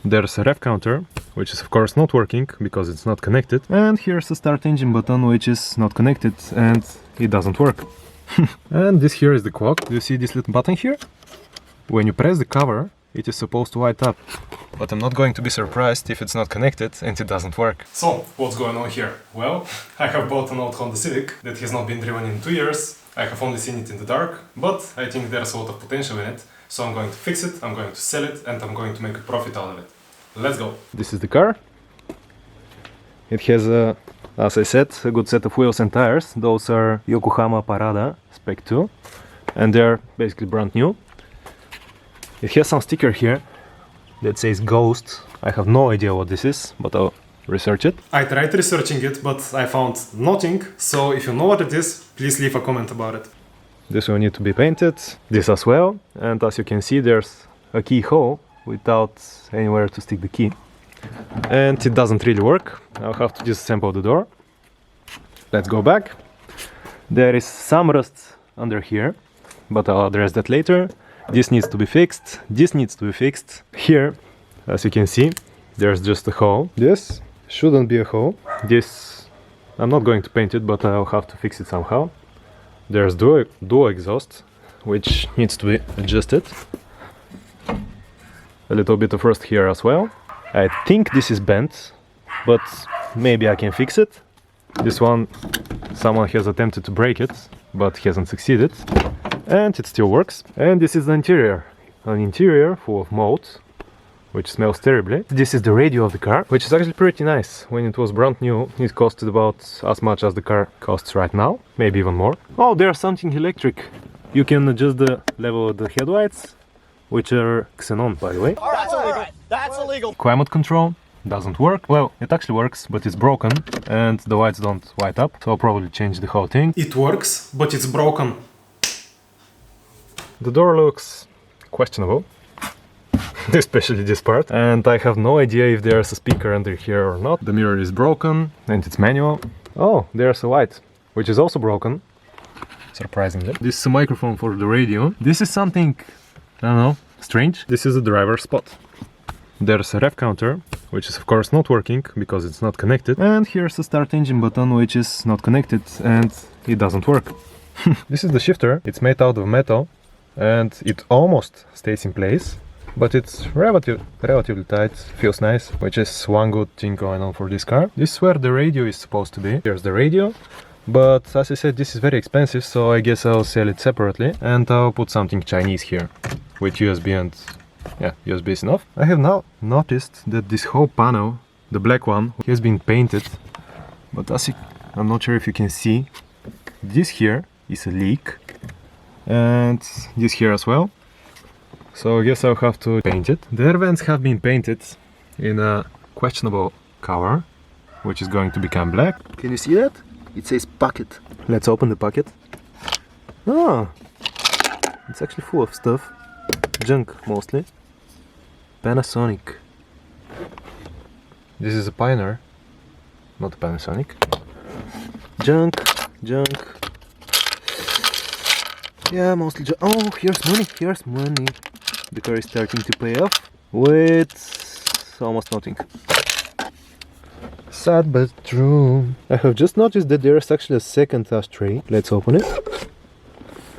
There's a rev counter, which is of course not working because it's not connected. And here's the start engine button, which is not connected and it doesn't work. And this here is the clock. Do you see this little button here? When you press the cover, it is supposed to light up. But I'm not going to be surprised if it's not connected and it doesn't work. So, what's going on here? Well, I have bought an old Honda Civic that has not been driven in 2 years. I have only seen it in the dark, but I think there's a lot of potential in it. So I'm going to fix it, I'm going to sell it, and I'm going to make a profit out of it. Let's go! This is the car. It has, as I said, a good set of wheels and tires. Those are Yokohama Parada Spec 2, and they're basically brand new. It has some sticker here that says Ghost. I have no idea what this is, but I'll research it. I tried researching it, but I found nothing. So if you know what it is, please leave a comment about it. This will need to be painted, this as well, and as you can see there's a keyhole without anywhere to stick the key. And it doesn't really work. I'll have to disassemble the door. Let's go back. There is some rust under here, but I'll address that later. This needs to be fixed, this needs to be fixed. Here, as you can see, there's just a hole. This shouldn't be a hole. This, I'm not going to paint it, but I'll have to fix it somehow. There's dual exhaust, which needs to be adjusted. A little bit of rust here as well. I think this is bent, but maybe I can fix it. This one, someone has attempted to break it, but hasn't succeeded. And it still works. And this is the interior. An interior full of mold, which smells terribly. This is the radio of the car, which is actually pretty nice. When it was brand new, it costed about as much as the car costs right now, maybe even more. Oh, there's something electric. You can adjust the level of the headlights, which are xenon, by the way. That's illegal. That's illegal. Climate control doesn't work. Well, it actually works, but it's broken, and the lights don't light up, so I'll probably change the whole thing. It works, but it's broken. The door looks questionable. Especially this part, and I have no idea if there's a speaker under here or not. The mirror is broken and it's manual. Oh, there's a light, which is also broken, surprisingly. This is a microphone for the radio. This is something, I don't know, strange. This is the driver's spot. There's a rev counter, which is of course not working because it's not connected. And here's the start engine button, which is not connected and it doesn't work. This is the shifter. It's made out of metal and it almost stays in place. But it's relatively tight, feels nice, which is one good thing going on for this car. This is where the radio is supposed to be. Here's the radio, but as I said, this is very expensive, so I guess I'll sell it separately. And I'll put something Chinese here, with USB and, yeah, USB is enough. I have now noticed that this whole panel, the black one, has been painted. But I'm not sure if you can see, this here is a leak, and this here as well. So I guess I'll have to paint it. The air vents have been painted in a questionable color, which is going to become black. Can you see that? It says pocket. Let's open the pocket. Ah, it's actually full of stuff. Junk mostly. Panasonic. This is a Pioneer, not a Panasonic. Junk. Yeah, mostly junk. Oh, here's money. The car is starting to pay off with almost nothing. Sad but true. I have just noticed that there is actually a second ashtray. Let's open it.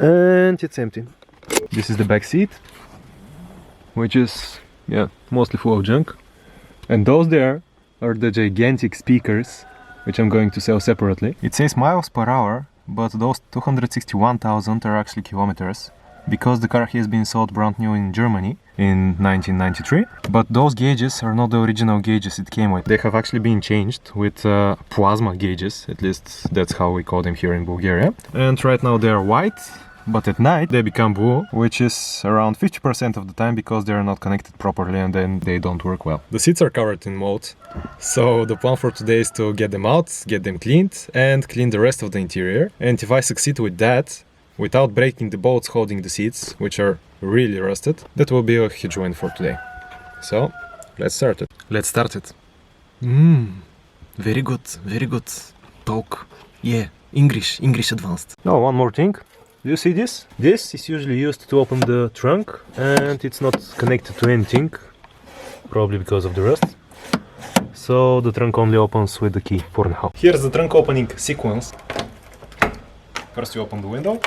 And it's empty. This is the back seat, which is, yeah, mostly full of junk. And those there are the gigantic speakers, which I'm going to sell separately. It says miles per hour, but those 261,000 are actually kilometers, because the car has been sold brand new in Germany in 1993. But those gauges are not the original gauges it came with. They have actually been changed with plasma gauges, at least that's how we call them here in Bulgaria. And right now they are white, but at night they become blue, which is around 50% of the time because they are not connected properly and then they don't work well. The seats are covered in mold, so the plan for today is to get them out, get them cleaned, and clean the rest of the interior. And if I succeed with that, without breaking the bolts holding the seats, which are really rusted, that will be a huge win for today. So, let's start it. Very good talk. Yeah, English advanced. Oh, one more thing. Do you see this? This is usually used to open the trunk and it's not connected to anything. probably because of the rust. So the trunk only opens with the key for now. Here's the trunk opening sequence. First you open the window,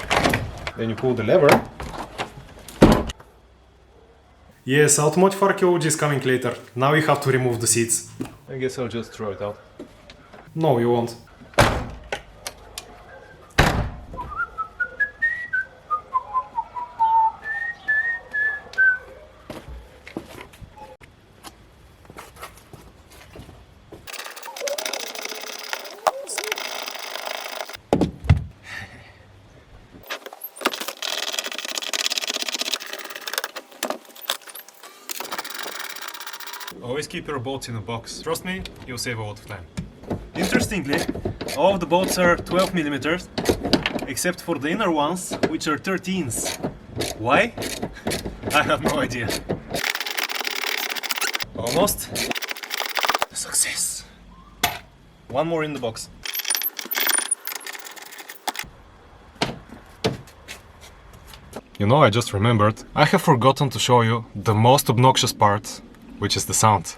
then you pull the lever. Yes, Automotive Archaeology is coming later. Now you have to remove the seats. I guess I'll just throw it out. No, you won't. Always keep your bolts in a box. Trust me, you'll save a lot of time. Interestingly, all of the bolts are 12 millimeters, except for the inner ones, which are 13s. Why? I have no idea. Almost. Success. One more in the box. You know, I just remembered, I have forgotten to show you the most obnoxious part, which is the sound.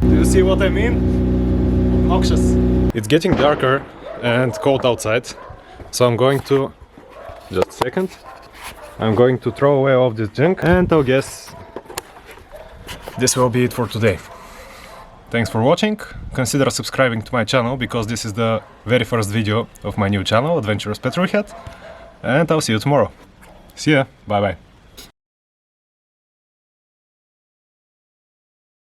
Do you see what I mean? Obnoxious. It's getting darker and cold outside, so I'm going to... just a second. I'm going to throw away all of this junk, and I guess this will be it for today. Thanks for watching. Consider subscribing to my channel because this is the very first video of my new channel, Adventurous Petrolhead. And I'll see you tomorrow. See ya. Bye bye.